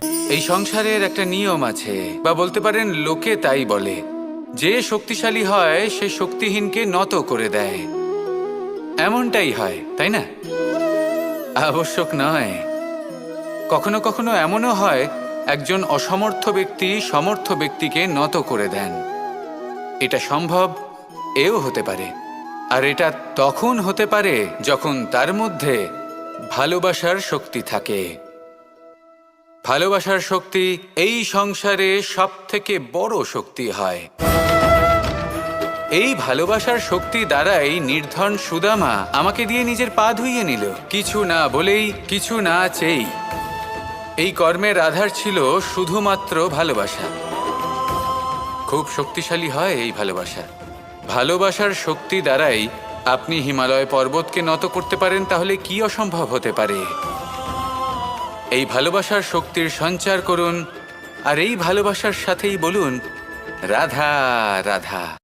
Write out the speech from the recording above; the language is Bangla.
এই সংসারের একটা নিয়ম আছে, বা বলতে পারেন লোকে তাই বলে, যে শক্তিশালী হয় সে শক্তিহীনকে নত করে দেয়। এমনটাই হয়, তাই না? আবশ্যক নয়, কখনো কখনো এমনও হয় একজন অসমর্থ ব্যক্তি সমর্থ ব্যক্তিকে নত করে দেন। এটা সম্ভব, এও হতে পারে। আর এটা তখন হতে পারে যখন তার মধ্যে ভালোবাসার শক্তি থাকে। ভালোবাসার শক্তি এই সংসারে সবথেকে বড় শক্তি হয়। এই ভালোবাসার শক্তি দ্বারাই নির্ধন সুদামা আমাকে দিয়ে নিজের পা ধুইয়ে নিল, কিছু না বলেই, কিছু না চেয়েই। এই কর্মের আধার ছিল শুধুমাত্র ভালোবাসা। খুব শক্তিশালী হয় এই ভালোবাসা। ভালোবাসার শক্তি দ্বারাই আপনি হিমালয় পর্বতকে নত করতে পারেন, তাহলে কি অসম্ভব হতে পারে? এই ভালোবাসার শক্তির সঞ্চার করুন, আর এই ভালোবাসার সাথেই বলুন রাধা রাধা।